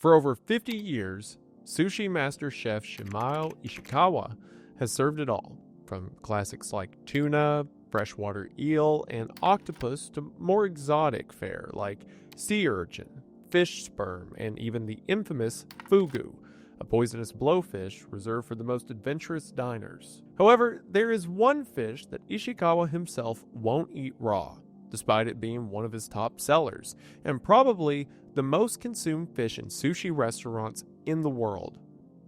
For over 50 years, sushi master chef Shimao Ishikawa has served it all, from classics like tuna, freshwater eel, and octopus to more exotic fare like sea urchin, fish sperm, and even the infamous fugu, a poisonous blowfish reserved for the most adventurous diners. However, there is one fish that Ishikawa himself won't eat raw, despite it being one of his top sellers, and probably the most consumed fish in sushi restaurants in the world: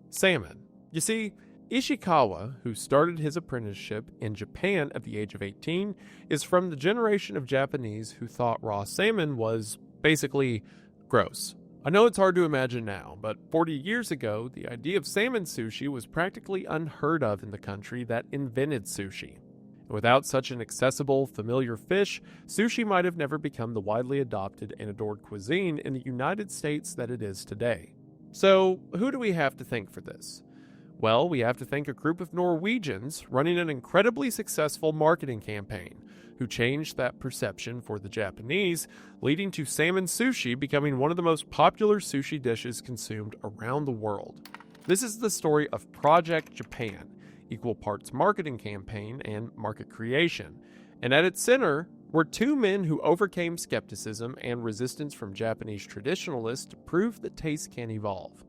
salmon. You see, Ishikawa, who started his apprenticeship in Japan at the age of 18, is from the generation of Japanese who thought raw salmon was basically gross. I know it's hard to imagine now, but 40 years ago, the idea of salmon sushi was practically unheard of in the country that invented sushi. And without such an accessible, familiar fish, sushi might have never become the widely adopted and adored cuisine in the United States that it is today. So, who do we have to thank for this? Well, we have to thank a group of Norwegians running an incredibly successful marketing campaign, who changed that perception for the Japanese, leading to salmon sushi becoming one of the most popular sushi dishes consumed around the world. This is the story of Project Japan, equal parts marketing campaign and market creation, and at its center were two men who overcame skepticism and resistance from Japanese traditionalists to prove that taste can evolve.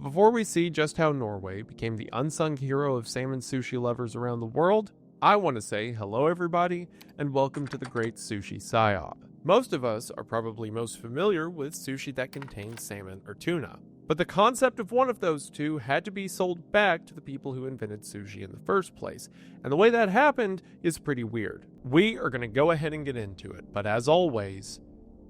Before we see just how Norway became the unsung hero of salmon sushi lovers around the world, I want to say hello everybody and welcome to the great Sushi Psyop. Most of us are probably most familiar with sushi that contains salmon or tuna, but the concept of one of those two had to be sold back to the people who invented sushi in the first place, and the way that happened is pretty weird. We are going to go ahead and get into it, but as always,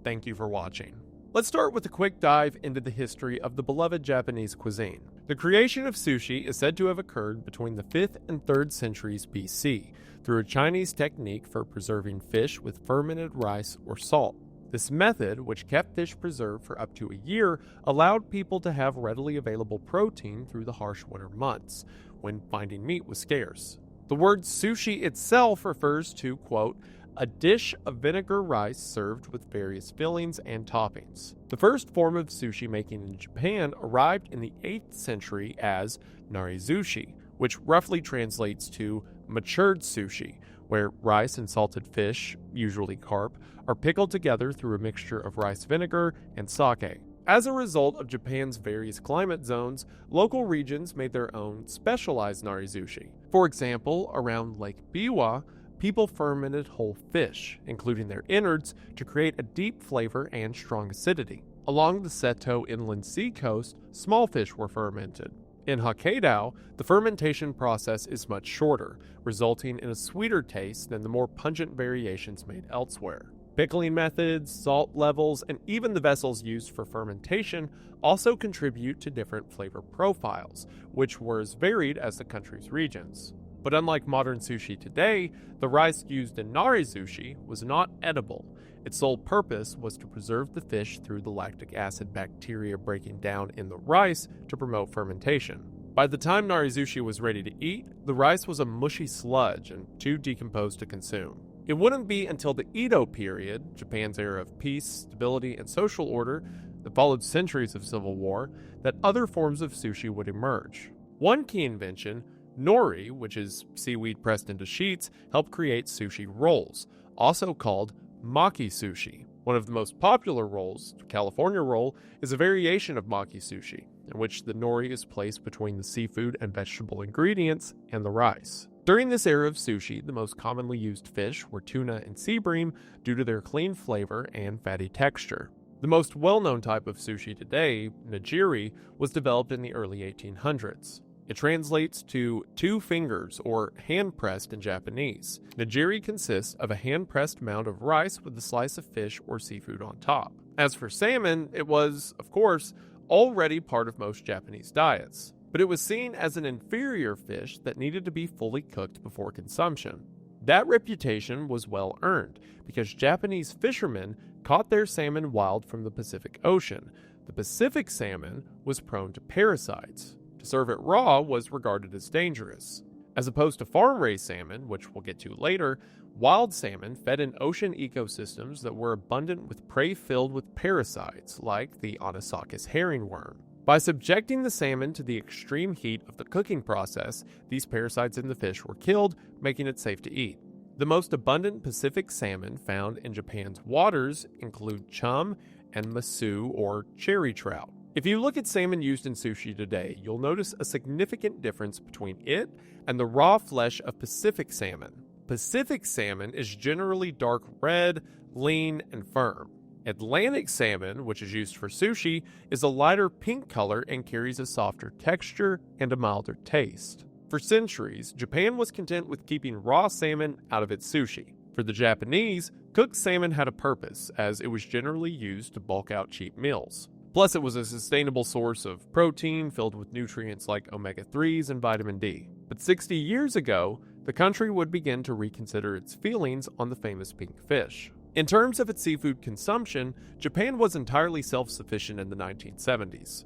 thank you for watching. Let's start with a quick dive into the history of the beloved Japanese cuisine. The creation of sushi is said to have occurred between the 5th and 3rd centuries BC through a Chinese technique for preserving fish with fermented rice or salt. This method, which kept fish preserved for up to a year, allowed people to have readily available protein through the harsh winter months, when finding meat was scarce. The word sushi itself refers to, quote, a dish of vinegar rice served with various fillings and toppings. The first form of sushi making in Japan arrived in the 8th century as narizushi, which roughly translates to matured sushi, where rice and salted fish, usually carp, are pickled together through a mixture of rice vinegar and sake. As a result of Japan's various climate zones, local regions made their own specialized narizushi. For example, around Lake Biwa, people fermented whole fish, including their innards, to create a deep flavor and strong acidity. Along the Seto Inland Sea coast, small fish were fermented. In Hokkaido, the fermentation process is much shorter, resulting in a sweeter taste than the more pungent variations made elsewhere. Pickling methods, salt levels, and even the vessels used for fermentation also contribute to different flavor profiles, which were as varied as the country's regions. But unlike modern sushi today, the rice used in narizushi was not edible. Its sole purpose was to preserve the fish through the lactic acid bacteria breaking down in the rice to promote fermentation. By the time narizushi was ready to eat, the rice was a mushy sludge and too decomposed to consume. It wouldn't be until the Edo period, Japan's era of peace, stability, and social order that followed centuries of civil war, that other forms of sushi would emerge. One key invention, nori, which is seaweed pressed into sheets, helped create sushi rolls, also called maki sushi. One of the most popular rolls, California roll, is a variation of maki sushi, in which the nori is placed between the seafood and vegetable ingredients and the rice. During this era of sushi, the most commonly used fish were tuna and sea bream due to their clean flavor and fatty texture. The most well-known type of sushi today, nigiri, was developed in the early 1800s. It translates to two fingers, or hand-pressed in Japanese. Nigiri consists of a hand-pressed mound of rice with a slice of fish or seafood on top. As for salmon, it was, of course, already part of most Japanese diets, but it was seen as an inferior fish that needed to be fully cooked before consumption. That reputation was well earned, because Japanese fishermen caught their salmon wild from the Pacific Ocean. The Pacific salmon was prone to parasites. To serve it raw was regarded as dangerous. As opposed to farm-raised salmon, which we'll get to later, wild salmon fed in ocean ecosystems that were abundant with prey filled with parasites like the Anisakis herringworm. By subjecting the salmon to the extreme heat of the cooking process, these parasites in the fish were killed, making it safe to eat. The most abundant Pacific salmon found in Japan's waters include chum and masu or cherry trout. If you look at salmon used in sushi today, you'll notice a significant difference between it and the raw flesh of Pacific salmon. Pacific salmon is generally dark red, lean, and firm. Atlantic salmon, which is used for sushi, is a lighter pink color and carries a softer texture and a milder taste. For centuries, Japan was content with keeping raw salmon out of its sushi. For the Japanese, cooked salmon had a purpose, as it was generally used to bulk out cheap meals. Plus, it was a sustainable source of protein filled with nutrients like omega-3s and vitamin D. But 60 years ago, the country would begin to reconsider its feelings on the famous pink fish. In terms of its seafood consumption, Japan was entirely self-sufficient in the 1970s.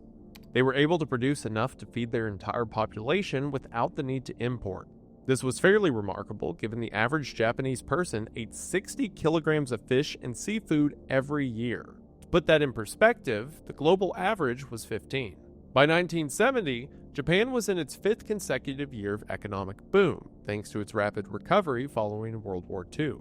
They were able to produce enough to feed their entire population without the need to import. This was fairly remarkable given the average Japanese person ate 60 kilograms of fish and seafood every year. To put that in perspective, the global average was 15. By 1970, Japan was in its fifth consecutive year of economic boom, thanks to its rapid recovery following World War II.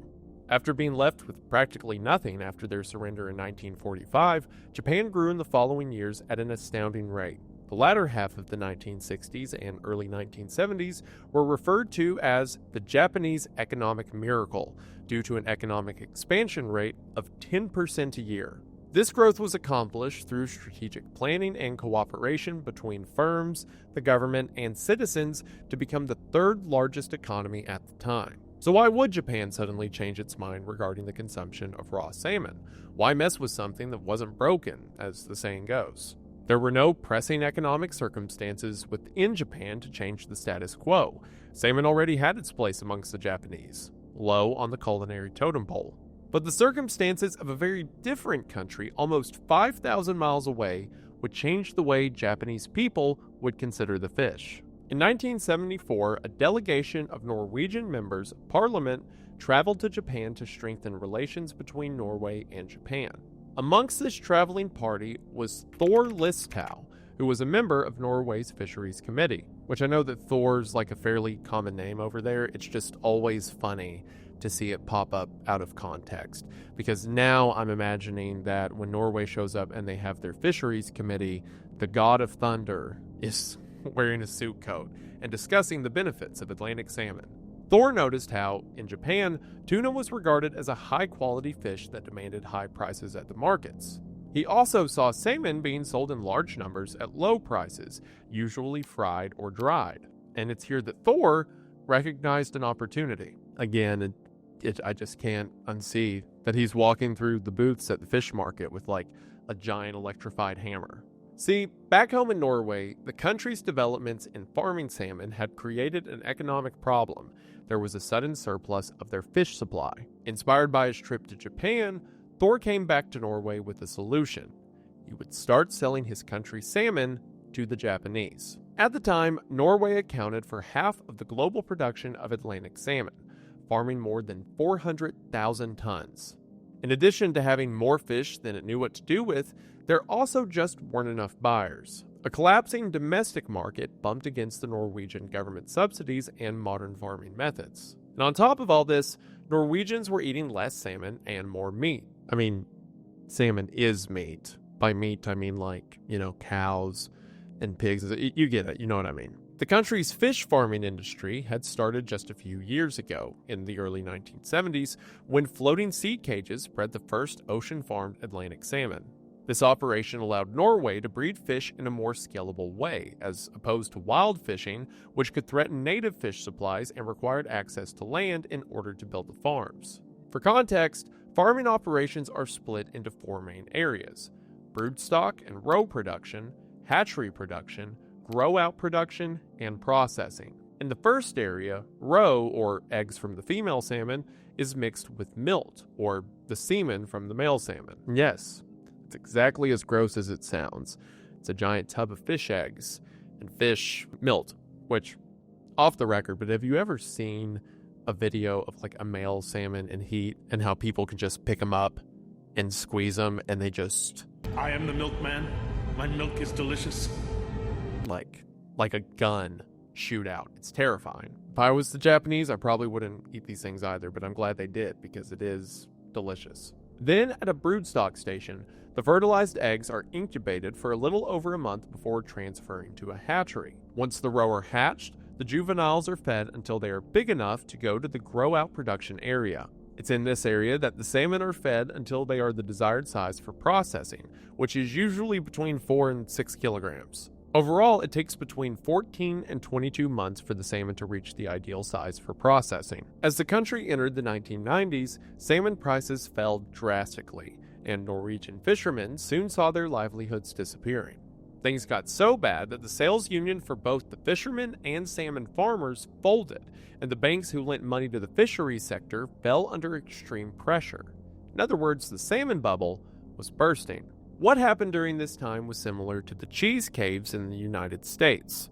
After being left with practically nothing after their surrender in 1945, Japan grew in the following years at an astounding rate. The latter half of the 1960s and early 1970s were referred to as the Japanese economic miracle, due to an economic expansion rate of 10% a year. This growth was accomplished through strategic planning and cooperation between firms, the government, and citizens to become the third largest economy at the time. So why would Japan suddenly change its mind regarding the consumption of raw salmon? Why mess with something that wasn't broken, as the saying goes? There were no pressing economic circumstances within Japan to change the status quo. Salmon already had its place amongst the Japanese, low on the culinary totem pole. But the circumstances of a very different country almost 5,000 miles away would change the way Japanese people would consider the fish. In 1974, a delegation of Norwegian members of parliament traveled to Japan to strengthen relations between Norway and Japan. Amongst this traveling party was Thor Listau, who was a member of Norway's Fisheries Committee, which I know that Thor's like a fairly common name over there. It's just always funny to see it pop up out of context, because now I'm imagining that when Norway shows up and they have their Fisheries Committee, the god of thunder is wearing a suit coat and discussing the benefits of Atlantic salmon. Thor noticed how, in Japan, tuna was regarded as a high-quality fish that demanded high prices at the markets. He also saw salmon being sold in large numbers at low prices, usually fried or dried. And it's here that Thor recognized an opportunity. Again, I just can't unsee that he's walking through the booths at the fish market with like a giant electrified hammer. See, back home in Norway, the country's developments in farming salmon had created an economic problem. There was a sudden surplus of their fish supply. Inspired by his trip to Japan, Thor came back to Norway with a solution. He would start selling his country's salmon to the Japanese. At the time, Norway accounted for half of the global production of Atlantic salmon, farming more than 400,000 tons. In addition to having more fish than it knew what to do with, there also just weren't enough buyers. A collapsing domestic market bumped against the Norwegian government subsidies and modern farming methods. And on top of all this, Norwegians were eating less salmon and more meat. I mean, salmon is meat. By meat, I mean cows and pigs. You get it, you know what I mean. The country's fish farming industry had started just a few years ago, in the early 1970s, when floating seed cages bred the first ocean-farmed Atlantic salmon. This operation allowed Norway to breed fish in a more scalable way, as opposed to wild fishing, which could threaten native fish supplies and required access to land in order to build the farms. For context, farming operations are split into four main areas: broodstock and roe production, hatchery production, grow-out production, and processing. In the first area, roe, or eggs from the female salmon, is mixed with milt, or the semen from the male salmon. Yes, it's exactly as gross as it sounds. It's a giant tub of fish eggs and fish milt, which off the record, but have you ever seen a video of like a male salmon in heat and how people can just pick them up and squeeze them and they just... I am the milkman. My milk is delicious. Like a gun shoot out. It's terrifying. If I was the Japanese, I probably wouldn't eat these things either, but I'm glad they did because it is delicious. Then at a broodstock station, the fertilized eggs are incubated for a little over a month before transferring to a hatchery. Once the roe are hatched, the juveniles are fed until they are big enough to go to the grow-out production area. It's in this area that the salmon are fed until they are the desired size for processing, which is usually between 4 and 6 kilograms. Overall, it takes between 14 and 22 months for the salmon to reach the ideal size for processing. As the country entered the 1990s, salmon prices fell drastically, and Norwegian fishermen soon saw their livelihoods disappearing. Things got so bad that the sales union for both the fishermen and salmon farmers folded, and the banks who lent money to the fisheries sector fell under extreme pressure. In other words, the salmon bubble was bursting. What happened during this time was similar to the cheese caves in the United States.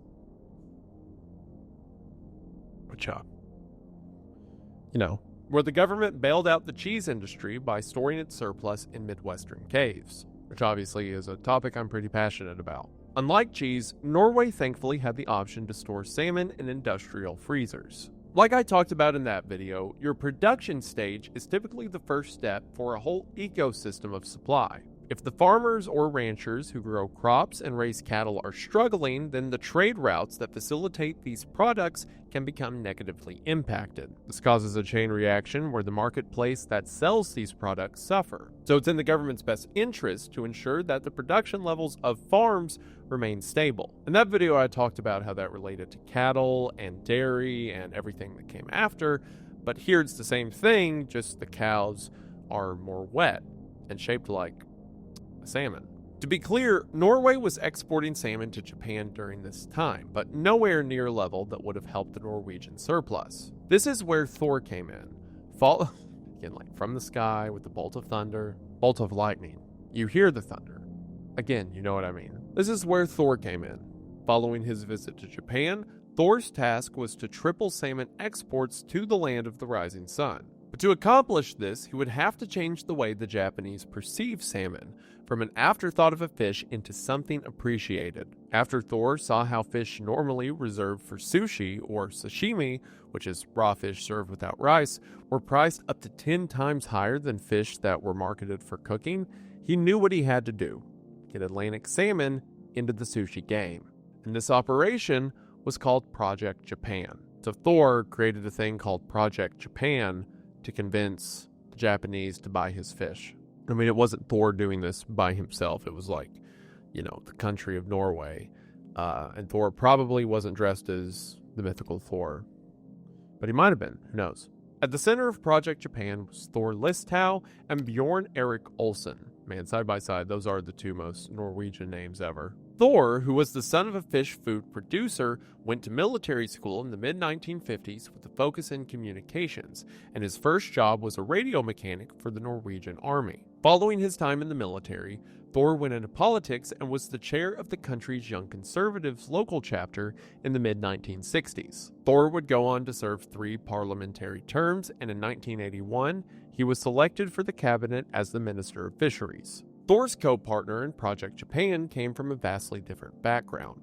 Where the government bailed out the cheese industry by storing its surplus in Midwestern caves, which obviously is a topic I'm pretty passionate about. Unlike cheese, Norway thankfully had the option to store salmon in industrial freezers. Like I talked about in that video, your production stage is typically the first step for a whole ecosystem of supply. If the farmers or ranchers who grow crops and raise cattle are struggling, then the trade routes that facilitate these products can become negatively impacted. This causes a chain reaction where the marketplace that sells these products suffer. So it's in the government's best interest to ensure that the production levels of farms remain stable. In that video, I talked about how that related to cattle and dairy and everything that came after, but here it's the same thing, just the cows are more wet and shaped like salmon. To be clear, Norway was exporting salmon to Japan during this time, but nowhere near a level that would have helped the Norwegian surplus. This is where Thor came in. Again, like from the sky with the bolt of thunder, bolt of lightning. You hear the thunder. Again, you know what I mean. This is where Thor came in. Following his visit to Japan, Thor's task was to triple salmon exports to the land of the rising sun. But to accomplish this, he would have to change the way the Japanese perceive salmon, from an afterthought of a fish into something appreciated. After Thor saw how fish normally reserved for sushi or sashimi, which is raw fish served without rice, were priced up to 10 times higher than fish that were marketed for cooking, he knew what he had to do: get Atlantic salmon into the sushi game. And this operation was called Project Japan. So Thor created a thing called Project Japan to convince the Japanese to buy his fish. I mean, it wasn't Thor doing this by himself. It was like, the country of Norway. And Thor probably wasn't dressed as the mythical Thor. But he might have been. Who knows? At the center of Project Japan was Thor Listau and Bjorn Erik Olsen. Man, side by side, those are the two most Norwegian names ever. Thor, who was the son of a fish food producer, went to military school in the mid-1950s with a focus in communications, and his first job was a radio mechanic for the Norwegian army. Following his time in the military, Thor went into politics and was the chair of the country's Young Conservatives local chapter in the mid-1960s. Thor would go on to serve 3 parliamentary terms, and in 1981, he was selected for the cabinet as the Minister of Fisheries. Thor's co-partner in Project Japan came from a vastly different background.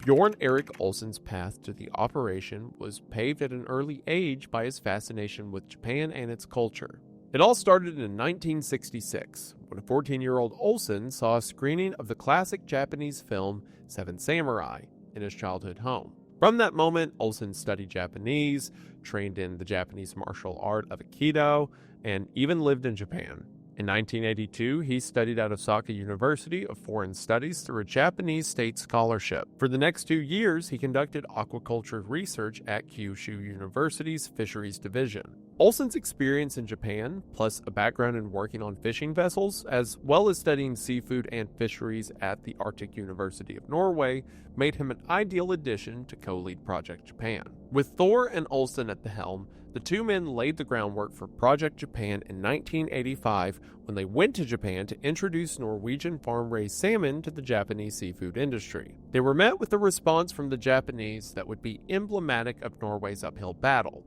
Bjorn Erik Olsen's path to the operation was paved at an early age by his fascination with Japan and its culture. It all started in 1966, when a 14-year-old Olsen saw a screening of the classic Japanese film Seven Samurai in his childhood home. From that moment, Olsen studied Japanese, trained in the Japanese martial art of Aikido, and even lived in Japan. In 1982, he studied at Osaka University of Foreign Studies through a Japanese state scholarship. For the next 2 years, he conducted aquaculture research at Kyushu University's Fisheries Division. Olsen's experience in Japan, plus a background in working on fishing vessels, as well as studying seafood and fisheries at the Arctic University of Norway, made him an ideal addition to co-lead Project Japan. With Thor and Olsen at the helm, the two men laid the groundwork for Project Japan in 1985 when they went to Japan to introduce Norwegian farm-raised salmon to the Japanese seafood industry. They were met with a response from the Japanese that would be emblematic of Norway's uphill battle.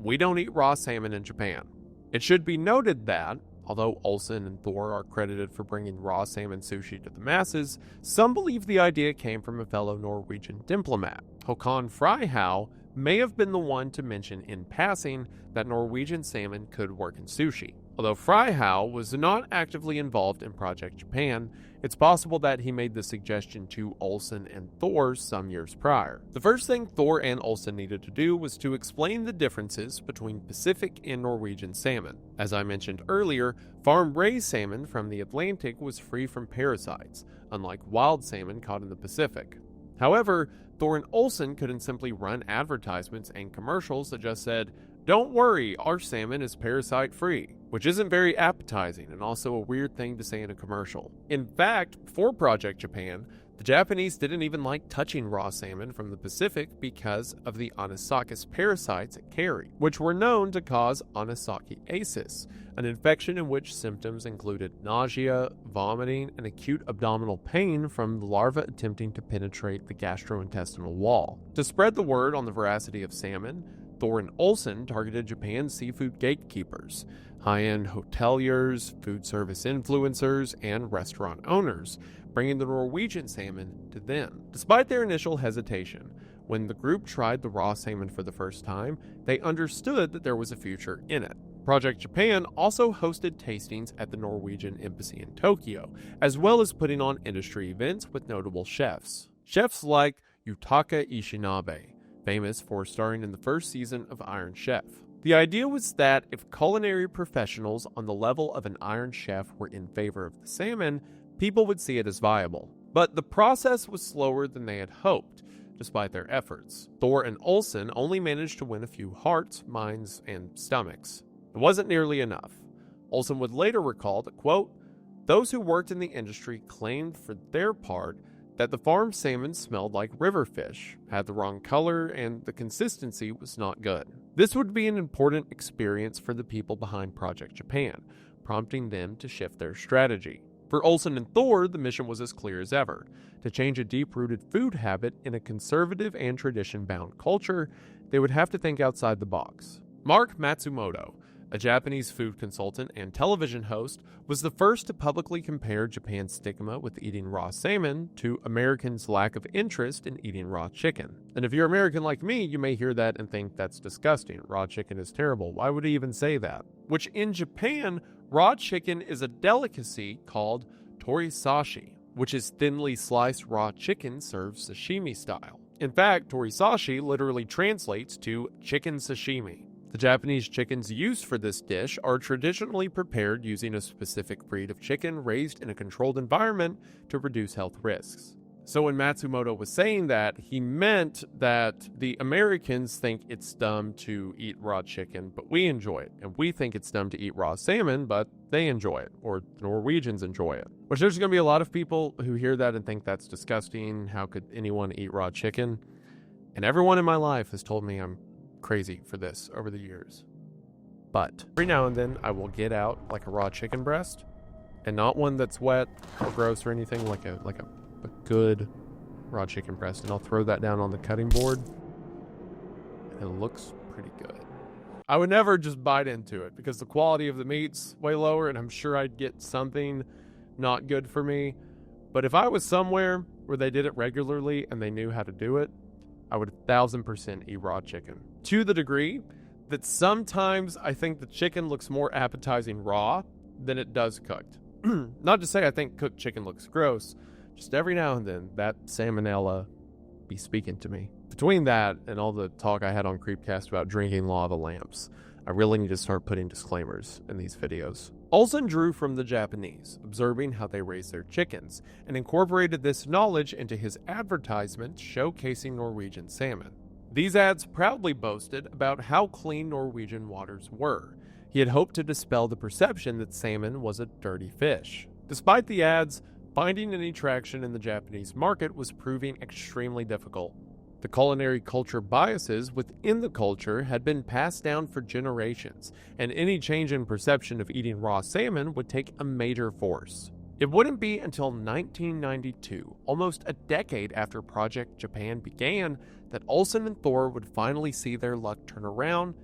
We don't eat raw salmon in Japan. It should be noted that, although Olsen and Thor are credited for bringing raw salmon sushi to the masses, some believe the idea came from a fellow Norwegian diplomat. Håkon Freyhaug may have been the one to mention in passing that Norwegian salmon could work in sushi. Although Freyhaug was not actively involved in Project Japan, it's possible that he made the suggestion to Olsen and Thor some years prior. The first thing Thor and Olsen needed to do was to explain the differences between Pacific and Norwegian salmon. As I mentioned earlier, farm-raised salmon from the Atlantic was free from parasites, unlike wild salmon caught in the Pacific. However, Thor and Olsen couldn't simply run advertisements and commercials that just said, "Don't worry, our salmon is parasite-free," which isn't very appetizing and also a weird thing to say in a commercial. In fact, before Project Japan, the Japanese didn't even like touching raw salmon from the Pacific because of the Anisakis parasites it carried, which were known to cause Anisakiasis, an infection in which symptoms included nausea, vomiting, and acute abdominal pain from the larvae attempting to penetrate the gastrointestinal wall. To spread the word on the veracity of salmon, Thor and Olsen targeted Japan's seafood gatekeepers, high-end hoteliers, food service influencers, and restaurant owners, bringing the Norwegian salmon to them. Despite their initial hesitation, when the group tried the raw salmon for the first time, they understood that there was a future in it. Project Japan also hosted tastings at the Norwegian Embassy in Tokyo, as well as putting on industry events with notable chefs. Chefs like Yutaka Ishinabe, famous for starring in the first season of Iron Chef. The idea was that if culinary professionals on the level of an Iron Chef were in favor of the salmon, people would see it as viable. But the process was slower than they had hoped, despite their efforts. Thor and Olsen only managed to win a few hearts, minds, and stomachs. It wasn't nearly enough. Olsen would later recall that, quote, "Those who worked in the industry claimed for their part that the farm salmon smelled like river fish, had the wrong color, and the consistency was not good." This would be an important experience for the people behind Project Japan, prompting them to shift their strategy. For Olsen and Thor, the mission was as clear as ever: to change a deep-rooted food habit in a conservative and tradition-bound culture, they would have to think outside the box. Mark Matsumoto, a Japanese food consultant and television host, was the first to publicly compare Japan's stigma with eating raw salmon to Americans' lack of interest in eating raw chicken. And if you're American like me, you may hear that and think that's disgusting. Raw chicken is terrible. Why would he even say that? Which in Japan, raw chicken is a delicacy called torisashi, which is thinly sliced raw chicken served sashimi style. In fact, torisashi literally translates to chicken sashimi. The Japanese chickens used for this dish are traditionally prepared using a specific breed of chicken raised in a controlled environment to reduce health risks. So when Matsumoto was saying that, he meant that the Americans think it's dumb to eat raw chicken, but we enjoy it. And we think it's dumb to eat raw salmon, but they enjoy it, or the Norwegians enjoy it. Which there's going to be a lot of people who hear that and think that's disgusting. How could anyone eat raw chicken? And everyone in my life has told me I'm crazy for this over the years. But every now and then I will get out like a raw chicken breast, and not one that's wet or gross or anything, like a good raw chicken breast, and I'll throw that down on the cutting board, and it looks pretty good. I would never just bite into it because the quality of the meat's way lower, and I'm sure I'd get something not good for me. But if I was somewhere where they did it regularly and they knew how to do it, I would 1000% eat raw chicken. To the degree that sometimes I think the chicken looks more appetizing raw than it does cooked. Not to say I think cooked chicken looks gross, just every now and then that salmonella be speaking to me. Between that and all the talk I had on Creepcast about drinking lava lamps, I really need to start putting disclaimers in these videos. Olsen drew from the Japanese, observing how they raise their chickens, and incorporated this knowledge into his advertisements showcasing Norwegian salmon. These ads proudly boasted about how clean Norwegian waters were. He had hoped to dispel the perception that salmon was a dirty fish. Despite the ads, finding any traction in the Japanese market was proving extremely difficult. The culinary culture biases within the culture had been passed down for generations, and any change in perception of eating raw salmon would take a major force. It wouldn't be until 1992, almost a decade after Project Japan began, that Olsen and Thor would finally see their luck turn around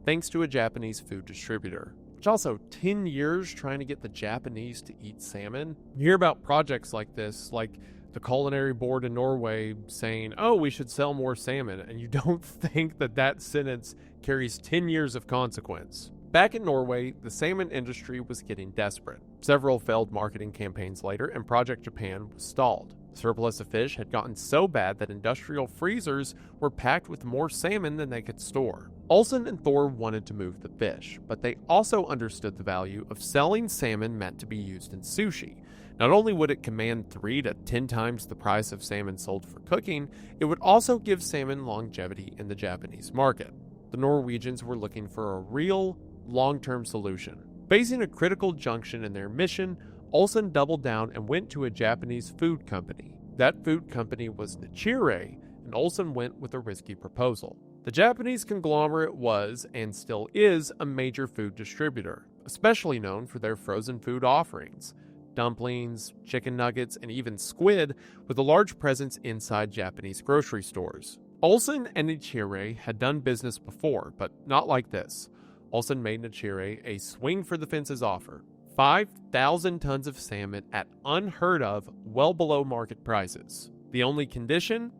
thanks to a Japanese food distributor. Which also, 10 years trying to get the Japanese to eat salmon? You hear about projects like this, like the Culinary Board in Norway saying, oh, we should sell more salmon, and you don't think that sentence carries 10 years of consequence. Back in Norway, the salmon industry was getting desperate. Several failed marketing campaigns later, and Project Japan was stalled. The surplus of fish had gotten so bad that industrial freezers were packed with more salmon than they could store. Olsen and Thor wanted to move the fish, but they also understood the value of selling salmon meant to be used in sushi. Not only would it command 3 to 10 times the price of salmon sold for cooking, it would also give salmon longevity in the Japanese market. The Norwegians were looking for a real, long-term solution. Facing a critical junction in their mission, Olsen doubled down and went to a Japanese food company. That food company was Nichire, and Olsen went with a risky proposal. The Japanese conglomerate was, and still is, a major food distributor, especially known for their frozen food offerings. Dumplings, chicken nuggets, and even squid, with a large presence inside Japanese grocery stores. Olsen and Nichire had done business before, but not like this. Olsen made Nichire a swing-for-the-fences offer. 5,000 tons of salmon at unheard of, well below market prices. The only condition?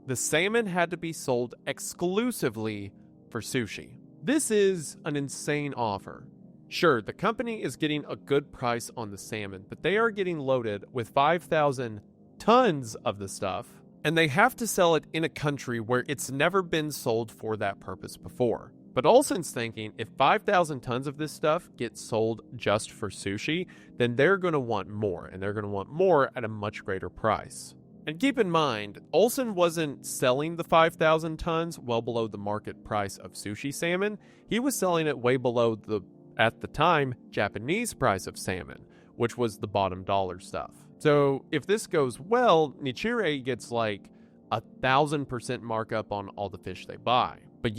The salmon had to be sold exclusively for sushi. This is an insane offer. Sure, the company is getting a good price on the salmon, but they are getting loaded with 5,000 tons of the stuff, and they have to sell it in a country where it's never been sold for that purpose before. But Olsen's thinking, if 5,000 tons of this stuff gets sold just for sushi, then they're going to want more, and they're going to want more at a much greater price. And keep in mind, Olsen wasn't selling the 5,000 tons well below the market price of sushi salmon. He was selling it way below the, at the time, Japanese price of salmon, which was the bottom dollar stuff. So if this goes well, Nichire gets like 1,000% markup on all the fish they buy. But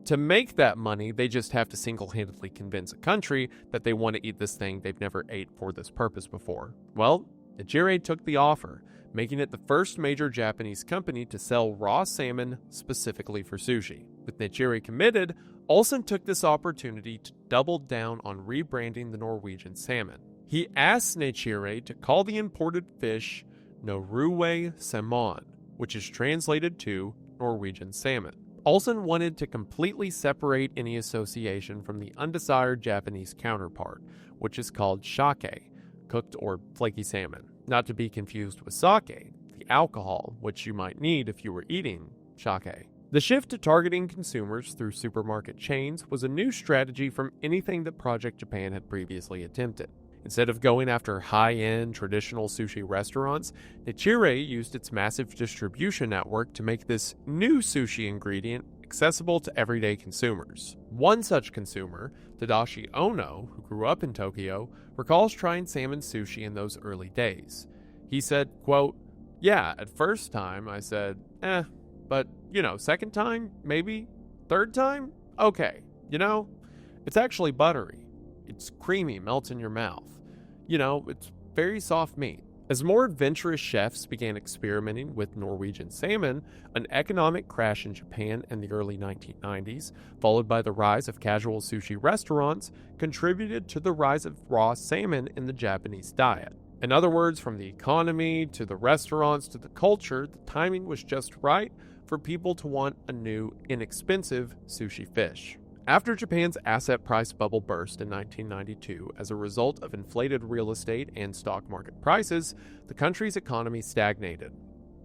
to make that money, they just have to single-handedly convince a country that they want to eat this thing they've never ate for this purpose before. Well, Nichire took the offer, making it the first major Japanese company to sell raw salmon specifically for sushi. With Nichire committed, Olsen took this opportunity to double down on rebranding the Norwegian salmon. He asked Nichire to call the imported fish Norway salmon, which is translated to Norwegian salmon. Olsen wanted to completely separate any association from the undesired Japanese counterpart, which is called sake, cooked or flaky salmon. Not to be confused with sake, the alcohol, which you might need if you were eating sake. The shift to targeting consumers through supermarket chains was a new strategy from anything that Project Japan had previously attempted. Instead of going after high-end, traditional sushi restaurants, Nichire used its massive distribution network to make this new sushi ingredient accessible to everyday consumers. One such consumer, Tadashi Ono, who grew up in Tokyo, recalls trying salmon sushi in those early days. He said, quote, "Yeah, at first time I said, but, second time, maybe? Third time? Okay, it's actually buttery. It's creamy, melts in your mouth. It's very soft meat." As more adventurous chefs began experimenting with Norwegian salmon, an economic crash in Japan in the early 1990s, followed by the rise of casual sushi restaurants, contributed to the rise of raw salmon in the Japanese diet. In other words, from the economy to the restaurants to the culture, the timing was just right for people to want a new, inexpensive sushi fish. After Japan's asset price bubble burst in 1992 as a result of inflated real estate and stock market prices, the country's economy stagnated.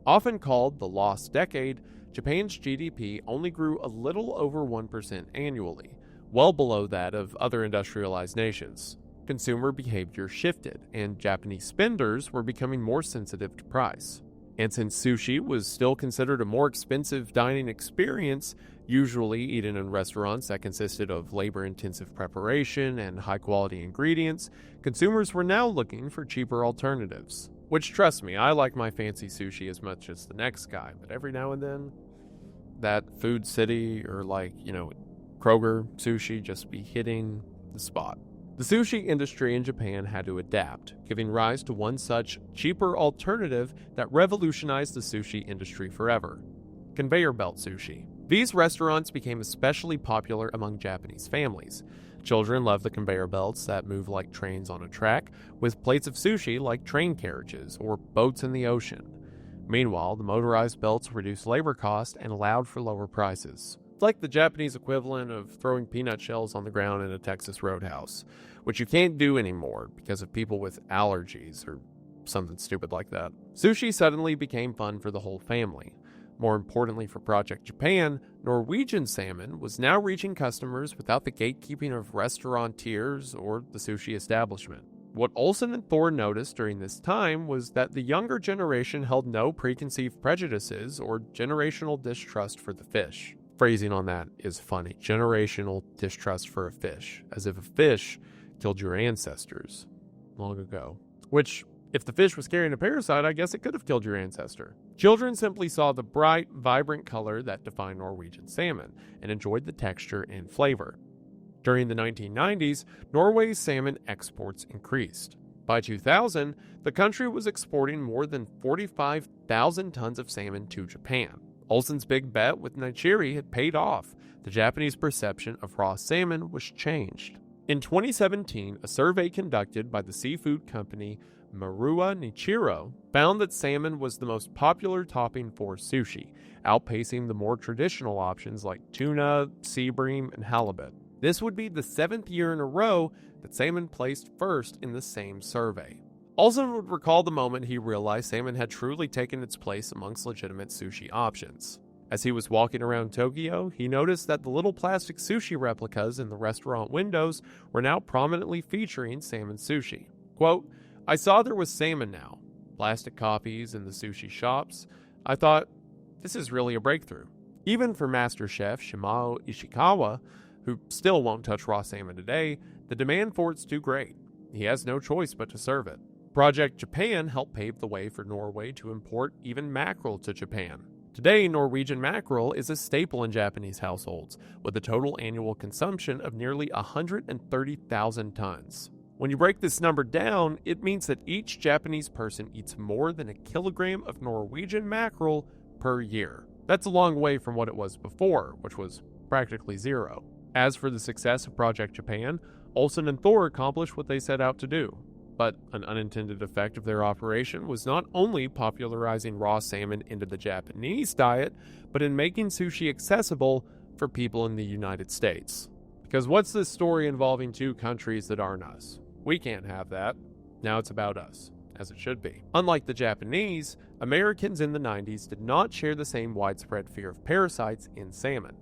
Often called the lost decade, Japan's GDP only grew a little over 1% annually, well below that of other industrialized nations. Consumer behavior shifted, and Japanese spenders were becoming more sensitive to price. And since sushi was still considered a more expensive dining experience, usually eaten in restaurants that consisted of labor-intensive preparation and high-quality ingredients, consumers were now looking for cheaper alternatives. Which, trust me, I like my fancy sushi as much as the next guy, but every now and then, that Food City or Kroger sushi just be hitting the spot. The sushi industry in Japan had to adapt, giving rise to one such cheaper alternative that revolutionized the sushi industry forever: conveyor belt sushi. These restaurants became especially popular among Japanese families. Children love the conveyor belts that move like trains on a track, with plates of sushi like train carriages or boats in the ocean. Meanwhile, the motorized belts reduced labor costs and allowed for lower prices. It's like the Japanese equivalent of throwing peanut shells on the ground in a Texas roadhouse, which you can't do anymore because of people with allergies or something stupid like that. Sushi suddenly became fun for the whole family. More importantly for Project Japan, Norwegian salmon was now reaching customers without the gatekeeping of restaurateurs or the sushi establishment. What Olsen and Thor noticed during this time was that the younger generation held no preconceived prejudices or generational distrust for the fish. Phrasing on that is funny. Generational distrust for a fish, as if a fish killed your ancestors long ago. Which, if the fish was carrying a parasite, I guess it could have killed your ancestor. Children simply saw the bright, vibrant color that defined Norwegian salmon and enjoyed the texture and flavor. During the 1990s, Norway's salmon exports increased. By 2000, the country was exporting more than 45,000 tons of salmon to Japan. Olsen's big bet with Nichiri had paid off. The Japanese perception of raw salmon was changed. In 2017, a survey conducted by the seafood company Marua Nichiro found that salmon was the most popular topping for sushi, outpacing the more traditional options like tuna, sea bream, and halibut. This would be the 7th year in a row that salmon placed first in the same survey. Olsen would recall the moment he realized salmon had truly taken its place amongst legitimate sushi options. As he was walking around Tokyo, he noticed that the little plastic sushi replicas in the restaurant windows were now prominently featuring salmon sushi. Quote, "I saw there was salmon now, plastic copies in the sushi shops. I thought, this is really a breakthrough." Even for Master Chef Shimao Ishikawa, who still won't touch raw salmon today, the demand for it's too great. He has no choice but to serve it. Project Japan helped pave the way for Norway to import even mackerel to Japan. Today, Norwegian mackerel is a staple in Japanese households, with a total annual consumption of nearly 130,000 tons. When you break this number down, it means that each Japanese person eats more than a kilogram of Norwegian mackerel per year. That's a long way from what it was before, which was practically zero. As for the success of Project Japan, Olsen and Thor accomplished what they set out to do. But an unintended effect of their operation was not only popularizing raw salmon into the Japanese diet, but in making sushi accessible for people in the United States. Because what's this story involving two countries that aren't us? We can't have that. Now it's about us, as it should be. Unlike the Japanese, Americans in the 90s did not share the same widespread fear of parasites in salmon.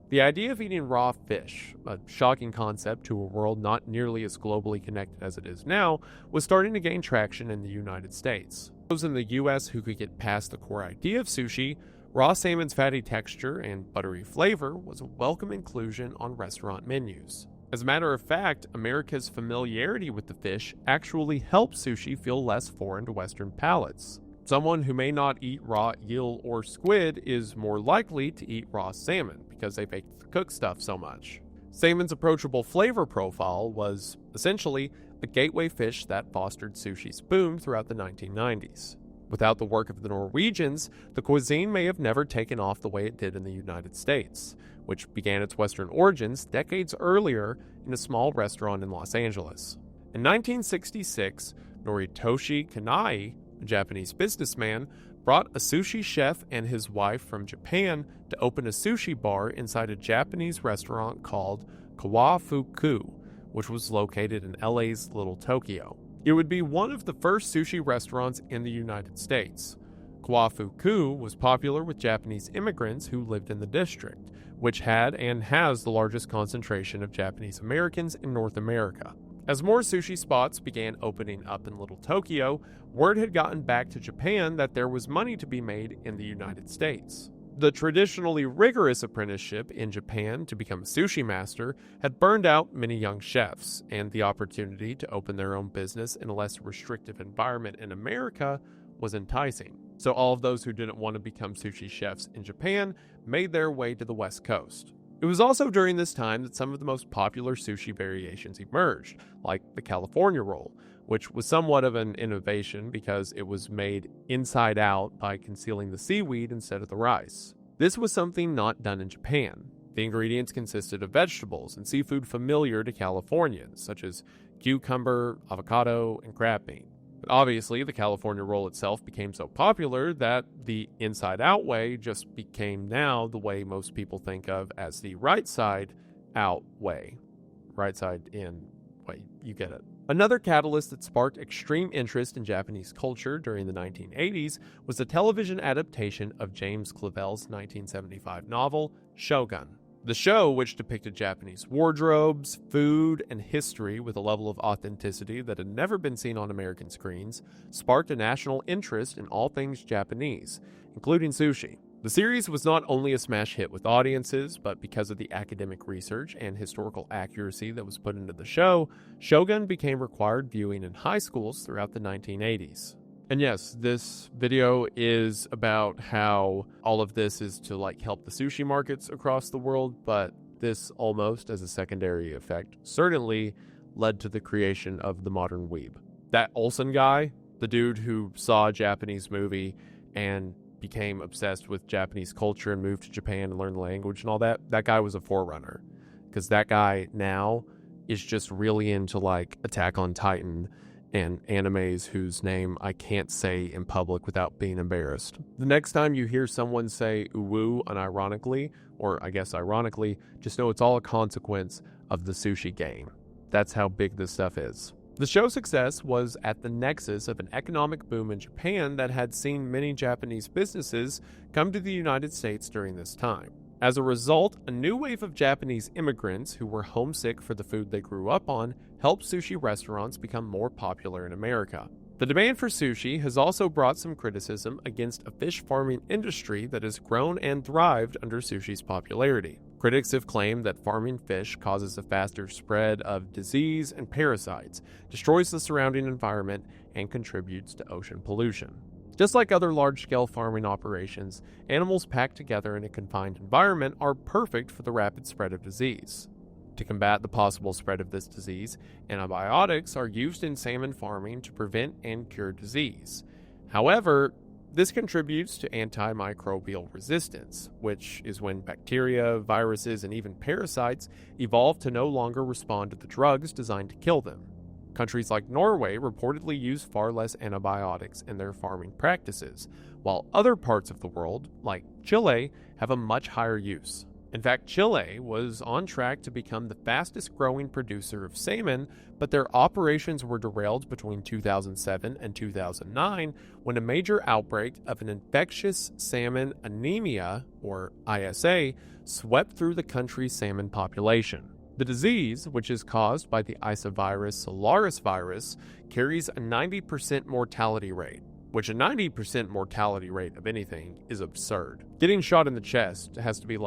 The idea of eating raw fish, a shocking concept to a world not nearly as globally connected as it is now, was starting to gain traction in the United States. Those in the US who could get past the core idea of sushi, raw salmon's fatty texture and buttery flavor was a welcome inclusion on restaurant menus. As a matter of fact, America's familiarity with the fish actually helped sushi feel less foreign to Western palates. Someone who may not eat raw eel or squid is more likely to eat raw salmon because they bake the cook stuff so much. Salmon's approachable flavor profile was, essentially, the gateway fish that fostered sushi's boom throughout the 1990s. Without the work of the Norwegians, the cuisine may have never taken off the way it did in the United States, which began its Western origins decades earlier in a small restaurant in Los Angeles. In 1966, Noritoshi Kanai, a Japanese businessman, brought a sushi chef and his wife from Japan to open a sushi bar inside a Japanese restaurant called Kawafuku, which was located in LA's Little Tokyo. It would be one of the first sushi restaurants in the United States. Kawafuku was popular with Japanese immigrants who lived in the district, which had and has the largest concentration of Japanese Americans in North America. As more sushi spots began opening up in Little Tokyo, word had gotten back to Japan that there was money to be made in the United States. The traditionally rigorous apprenticeship in Japan to become a sushi master had burned out many young chefs, and the opportunity to open their own business in a less restrictive environment in America was enticing. So all of those who didn't want to become sushi chefs in Japan made their way to the West Coast. It was also during this time that some of the most popular sushi variations emerged, like the California roll, which was somewhat of an innovation because it was made inside out by concealing the seaweed instead of the rice. This was something not done in Japan. The ingredients consisted of vegetables and seafood familiar to Californians, such as cucumber, avocado, and crab meat. But obviously, the California roll itself became so popular that the inside-out way just became now the way most people think of as the right-side-out way. Right side in way, you get it. Another catalyst that sparked extreme interest in Japanese culture during the 1980s was the television adaptation of James Clavell's 1975 novel, Shogun. The show, which depicted Japanese wardrobes, food, and history with a level of authenticity that had never been seen on American screens, sparked a national interest in all things Japanese, including sushi. The series was not only a smash hit with audiences, but because of the academic research and historical accuracy that was put into the show, Shogun became required viewing in high schools throughout the 1980s. And yes, this video is about how all of this is to help the sushi markets across the world, but this almost as a secondary effect certainly led to the creation of the modern weeb. That Olsen guy, the dude who saw a Japanese movie and became obsessed with Japanese culture and moved to Japan and learned the language and all that, that guy was a forerunner. Because that guy now is just really into Attack on Titan and animes whose name I can't say in public without being embarrassed. The next time you hear someone say uwu unironically, or I guess ironically, just know it's all a consequence of the sushi game. That's how big this stuff is. The show's success was at the nexus of an economic boom in Japan that had seen many Japanese businesses come to the United States during this time. As a result, a new wave of Japanese immigrants who were homesick for the food they grew up on helped sushi restaurants become more popular in America. The demand for sushi has also brought some criticism against a fish farming industry that has grown and thrived under sushi's popularity. Critics have claimed that farming fish causes a faster spread of disease and parasites, destroys the surrounding environment, and contributes to ocean pollution. Just like other large-scale farming operations, animals packed together in a confined environment are perfect for the rapid spread of disease. To combat the possible spread of this disease, antibiotics are used in salmon farming to prevent and cure disease. However, this contributes to antimicrobial resistance, which is when bacteria, viruses, and even parasites evolve to no longer respond to the drugs designed to kill them. Countries like Norway reportedly use far less antibiotics in their farming practices, while other parts of the world, like Chile, have a much higher use. In fact, Chile was on track to become the fastest growing producer of salmon, but their operations were derailed between 2007 and 2009 when a major outbreak of an infectious salmon anemia, or ISA, swept through the country's salmon population. The disease, which is caused by the Isovirus solaris virus, carries a 90% mortality rate, which a 90% mortality rate of anything is absurd. Getting shot in the chest has to be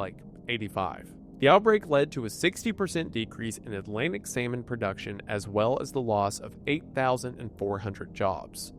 85. The outbreak led to a 60% decrease in Atlantic salmon production as well as the loss of 8,400 jobs.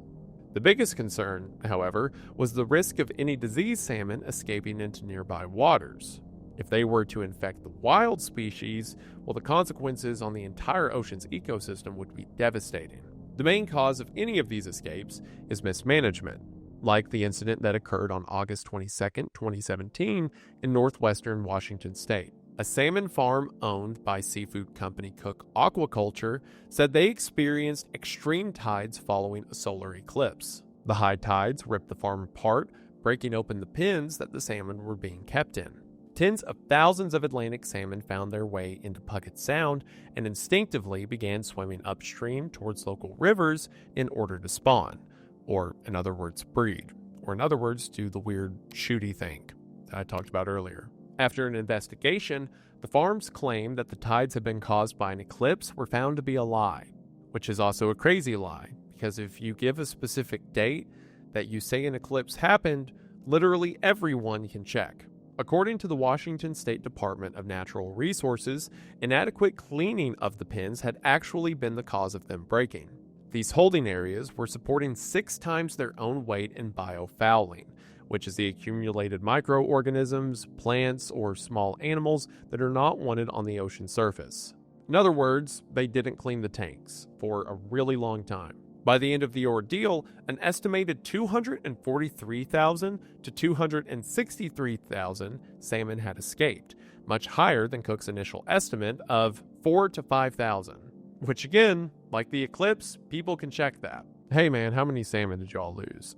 The biggest concern, however, was the risk of any diseased salmon escaping into nearby waters. If they were to infect the wild species, well, the consequences on the entire ocean's ecosystem would be devastating. The main cause of any of these escapes is mismanagement, like the incident that occurred on August 22, 2017 in northwestern Washington state. A salmon farm owned by seafood company Cook Aquaculture said they experienced extreme tides following a solar eclipse. The high tides ripped the farm apart, breaking open the pens that the salmon were being kept in. Tens of thousands of Atlantic salmon found their way into Puget Sound and instinctively began swimming upstream towards local rivers in order to spawn, or in other words, breed, or in other words, do the weird shooty thing that I talked about earlier. After an investigation, the farm's claim that the tides had been caused by an eclipse were found to be a lie, which is also a crazy lie, because if you give a specific date that you say an eclipse happened, literally everyone can check. According to the Washington State Department of Natural Resources, inadequate cleaning of the pens had actually been the cause of them breaking. These holding areas were supporting 6 times their own weight in biofouling, which is the accumulated microorganisms, plants, or small animals that are not wanted on the ocean surface. In other words, they didn't clean the tanks for a really long time. By the end of the ordeal, an estimated 243,000 to 263,000 salmon had escaped, much higher than Cook's initial estimate of 4,000 to 5,000. Which again, like the eclipse, people can check that. Hey man, how many salmon did y'all lose?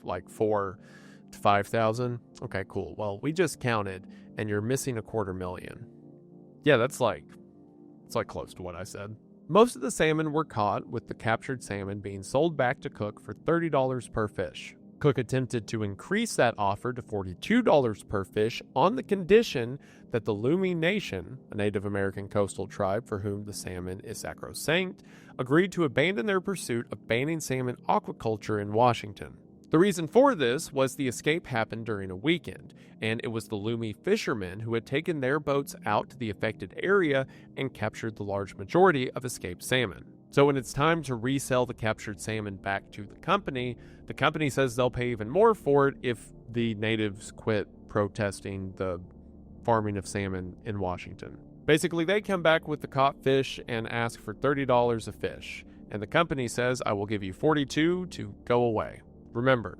Like 4,000 to 5,000? Okay, cool. Well, we just counted, and you're missing 250,000. Yeah, it's like close to what I said. Most of the salmon were caught, with the captured salmon being sold back to Cook for $30 per fish. Cook attempted to increase that offer to $42 per fish on the condition that the Lummi Nation, a Native American coastal tribe for whom the salmon is sacrosanct, agreed to abandon their pursuit of banning salmon aquaculture in Washington. The reason for this was the escape happened during a weekend, and it was the Lummi fishermen who had taken their boats out to the affected area and captured the large majority of escaped salmon. So when it's time to resell the captured salmon back to the company says they'll pay even more for it if the natives quit protesting the farming of salmon in Washington. Basically, they come back with the caught fish and ask for $30 a fish, and the company says, I will give you $42 to go away. Remember,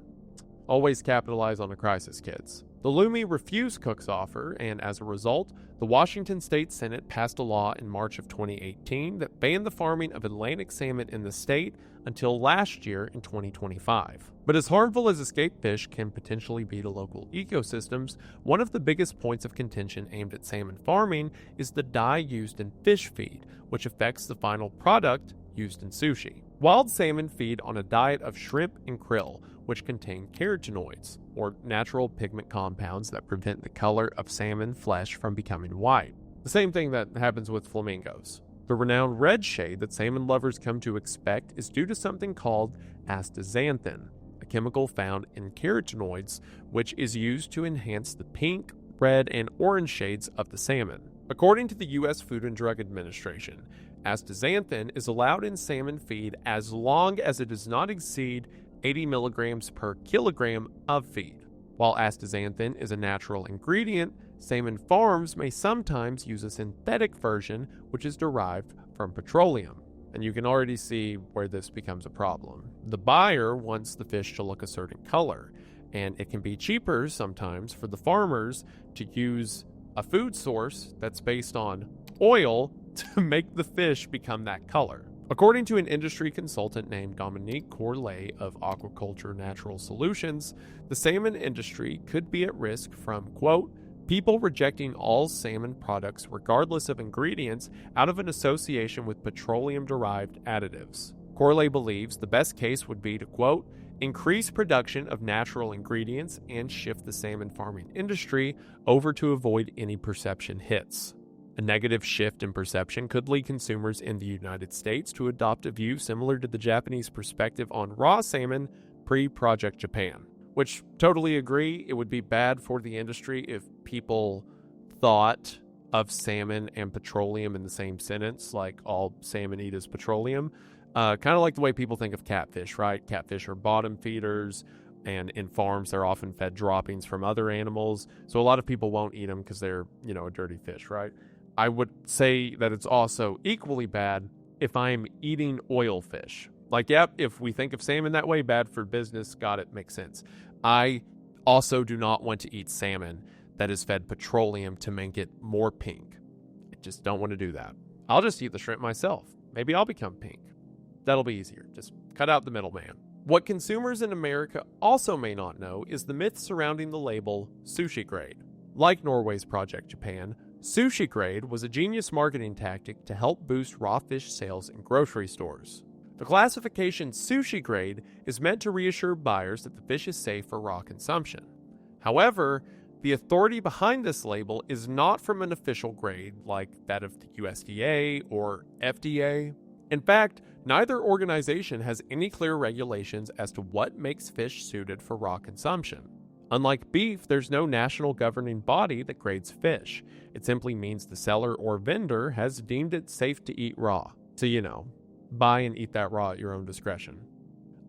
always capitalize on a crisis, kids. The Lummi refused Cook's offer, and as a result, the Washington State Senate passed a law in March of 2018 that banned the farming of Atlantic salmon in the state until last year in 2025. But as harmful as escaped fish can potentially be to local ecosystems, one of the biggest points of contention aimed at salmon farming is the dye used in fish feed, which affects the final product used in sushi. Wild salmon feed on a diet of shrimp and krill, which contain carotenoids, or natural pigment compounds that prevent the color of salmon flesh from becoming white. The same thing that happens with flamingos. The renowned red shade that salmon lovers come to expect is due to something called astaxanthin, a chemical found in carotenoids, which is used to enhance the pink, red, and orange shades of the salmon. According to the U.S. Food and Drug Administration, astaxanthin is allowed in salmon feed as long as it does not exceed 80 milligrams per kilogram of feed. While astaxanthin is a natural ingredient, salmon farms may sometimes use a synthetic version which is derived from petroleum. And you can already see where this becomes a problem. The buyer wants the fish to look a certain color, and it can be cheaper sometimes for the farmers to use a food source that's based on oil to make the fish become that color. According to an industry consultant named Dominique Corley of Aquaculture Natural Solutions, the salmon industry could be at risk from, quote, people rejecting all salmon products regardless of ingredients out of an association with petroleum-derived additives. Corley believes the best case would be to, quote, increase production of natural ingredients and shift the salmon farming industry over to avoid any perception hits. A negative shift in perception could lead consumers in the United States to adopt a view similar to the Japanese perspective on raw salmon pre-Project Japan, which totally agree. It would be bad for the industry if people thought of salmon and petroleum in the same sentence, like all salmon eat is petroleum. Kind of like the way people think of catfish, right? Catfish are bottom feeders, and in farms they're often fed droppings from other animals. So a lot of people won't eat them because they're, a dirty fish, right? I would say that it's also equally bad if I'm eating oil fish. Like, yep, if we think of salmon that way, bad for business, got it, makes sense. I also do not want to eat salmon that is fed petroleum to make it more pink. I just don't want to do that. I'll just eat the shrimp myself. Maybe I'll become pink. That'll be easier. Just cut out the middleman. What consumers in America also may not know is the myth surrounding the label sushi grade. Like Norway's Project Japan, sushi grade was a genius marketing tactic to help boost raw fish sales in grocery stores. The classification sushi grade is meant to reassure buyers that the fish is safe for raw consumption. However, the authority behind this label is not from an official grade like that of the USDA or FDA. In fact, neither organization has any clear regulations as to what makes fish suited for raw consumption. Unlike beef, there's no national governing body that grades fish. It simply means the seller or vendor has deemed it safe to eat raw. So, buy and eat that raw at your own discretion.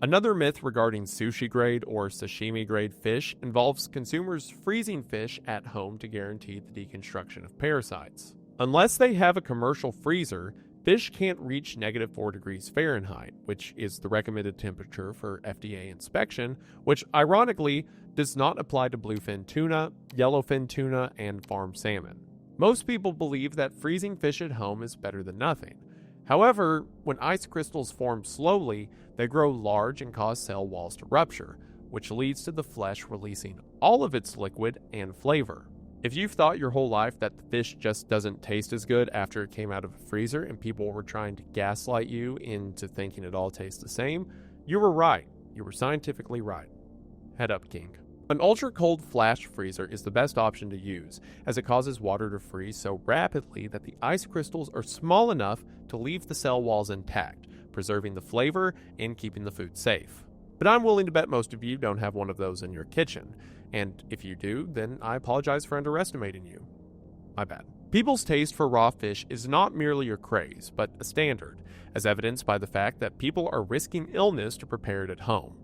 Another myth regarding sushi grade or sashimi grade fish involves consumers freezing fish at home to guarantee the deconstruction of parasites. Unless they have a commercial freezer, fish can't reach -4 degrees Fahrenheit, which is the recommended temperature for FDA inspection, which ironically does not apply to bluefin tuna, yellowfin tuna, and farm salmon. Most people believe that freezing fish at home is better than nothing. However, when ice crystals form slowly, they grow large and cause cell walls to rupture, which leads to the flesh releasing all of its liquid and flavor. If you've thought your whole life that the fish just doesn't taste as good after it came out of a freezer and people were trying to gaslight you into thinking it all tastes the same, you were right. You were scientifically right. Head up, King. An ultra-cold flash freezer is the best option to use, as it causes water to freeze so rapidly that the ice crystals are small enough to leave the cell walls intact, preserving the flavor and keeping the food safe. But I'm willing to bet most of you don't have one of those in your kitchen, and if you do, then I apologize for underestimating you. My bad. People's taste for raw fish is not merely a craze, but a standard, as evidenced by the fact that people are risking illness to prepare it at home.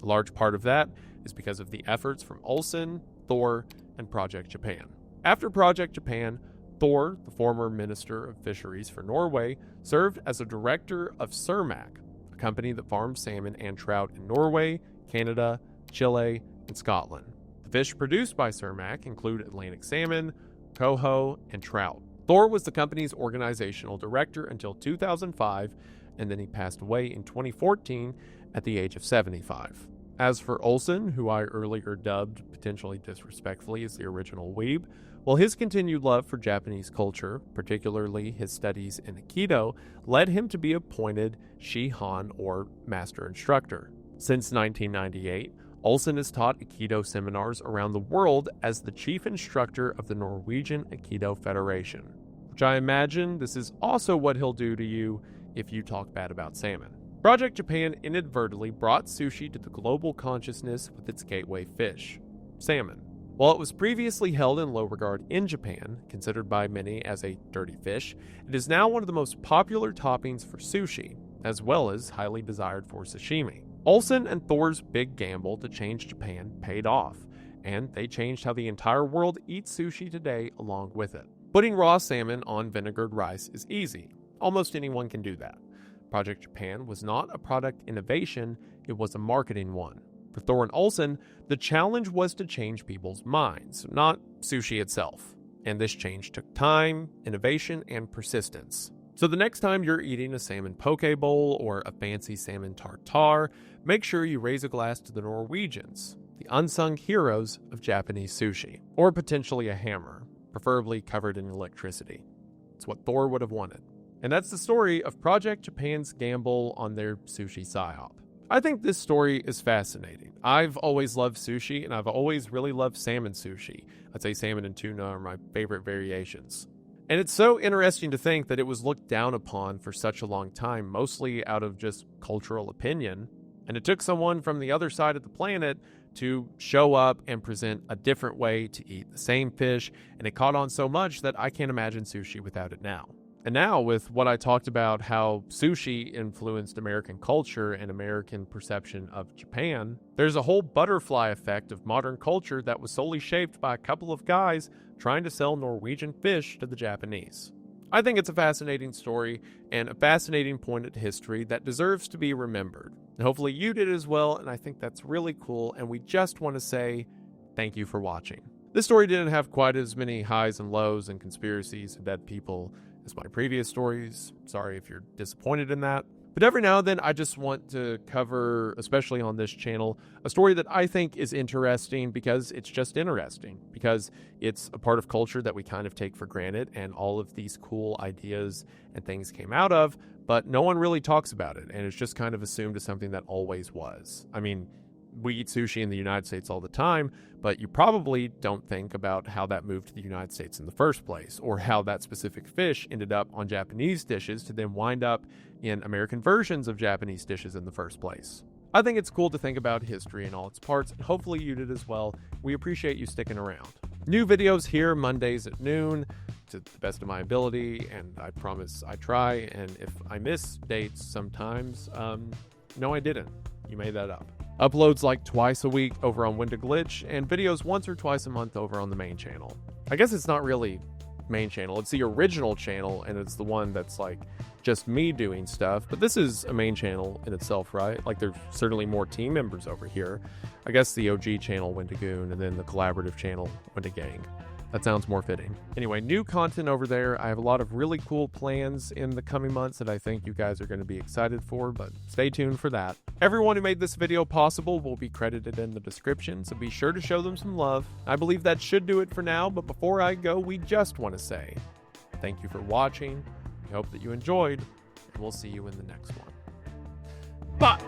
A large part of that is because of the efforts from Olsen, Thor, and Project Japan. After Project Japan, Thor, the former Minister of Fisheries for Norway, served as a director of Cermaq, a company that farms salmon and trout in Norway, Canada, Chile, and Scotland. The fish produced by Cermaq include Atlantic salmon, coho, and trout. Thor was the company's organizational director until 2005, and then he passed away in 2014 at the age of 75. As for Olsen, who I earlier dubbed potentially disrespectfully as the original weeb, well, his continued love for Japanese culture, particularly his studies in Aikido, led him to be appointed Shihan, or Master Instructor. Since 1998, Olsen has taught Aikido seminars around the world as the chief instructor of the Norwegian Aikido Federation, which I imagine this is also what he'll do to you if you talk bad about salmon. Project Japan inadvertently brought sushi to the global consciousness with its gateway fish, salmon. While it was previously held in low regard in Japan, considered by many as a dirty fish, it is now one of the most popular toppings for sushi, as well as highly desired for sashimi. Olsen and Thor's big gamble to change Japan paid off, and they changed how the entire world eats sushi today along with it. Putting raw salmon on vinegared rice is easy. Almost anyone can do that. Project Japan was not a product innovation, it was a marketing one. For Thor and Olsen, the challenge was to change people's minds, not sushi itself. And this change took time, innovation, and persistence. So the next time you're eating a salmon poke bowl or a fancy salmon tartare, make sure you raise a glass to the Norwegians, the unsung heroes of Japanese sushi. Or potentially a hammer, preferably covered in electricity. It's what Thor would have wanted. And that's the story of Project Japan's gamble on their Sushi Psyop. I think this story is fascinating. I've always loved sushi, and I've always really loved salmon sushi. I'd say salmon and tuna are my favorite variations. And it's so interesting to think that it was looked down upon for such a long time, mostly out of just cultural opinion. And it took someone from the other side of the planet to show up and present a different way to eat the same fish, and it caught on so much that I can't imagine sushi without it now. And now, with what I talked about how sushi influenced American culture and American perception of Japan, there's a whole butterfly effect of modern culture that was solely shaped by a couple of guys trying to sell Norwegian fish to the Japanese. I think it's a fascinating story and a fascinating point in history that deserves to be remembered. And hopefully you did as well, and I think that's really cool, and we just want to say thank you for watching. This story didn't have quite as many highs and lows and conspiracies and dead people as my previous stories. Sorry if you're disappointed in that. But every now and then, I just want to cover, especially on this channel, a story that I think is interesting because it's just interesting, because it's a part of culture that we kind of take for granted, and all of these cool ideas and things came out of, but no one really talks about it, and it's just kind of assumed as something that always was. I mean, we eat sushi in the United States all the time, but you probably don't think about how that moved to the United States in the first place, or how that specific fish ended up on Japanese dishes to then wind up in American versions of Japanese dishes in the first place. I think it's cool to think about history in all its parts, and hopefully you did as well. We appreciate you sticking around. New videos here Mondays at noon, to the best of my ability, and I promise I try, and if I miss dates sometimes, no I didn't. You made that up. Uploads like twice a week over on Wendiglitch, and videos once or twice a month over on the main channel. I guess it's not really main channel, it's the original channel, and it's the one that's like just me doing stuff, but this is a main channel in itself, right? Like there's certainly more team members over here. I guess the OG channel, Wendigoon, and then the collaborative channel, Wendigang. That sounds more fitting. Anyway, new content over there. I have a lot of really cool plans in the coming months that I think you guys are going to be excited for, but stay tuned for that. Everyone who made this video possible will be credited in the description, so be sure to show them some love. I believe that should do it for now, but before I go, we just want to say thank you for watching. We hope that you enjoyed, and we'll see you in the next one. Bye!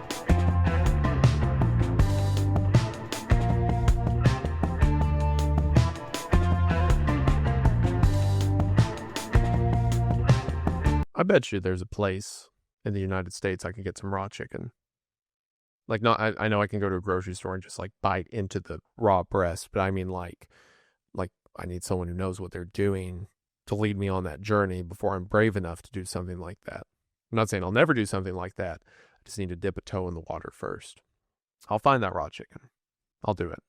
I bet you there's a place in the United States I can get some raw chicken. Like, not, I know I can go to a grocery store and just like bite into the raw breast, but I mean like I need someone who knows what they're doing to lead me on that journey before I'm brave enough to do something like that. I'm not saying I'll never do something like that. I just need to dip a toe in the water first. I'll find that raw chicken. I'll do it.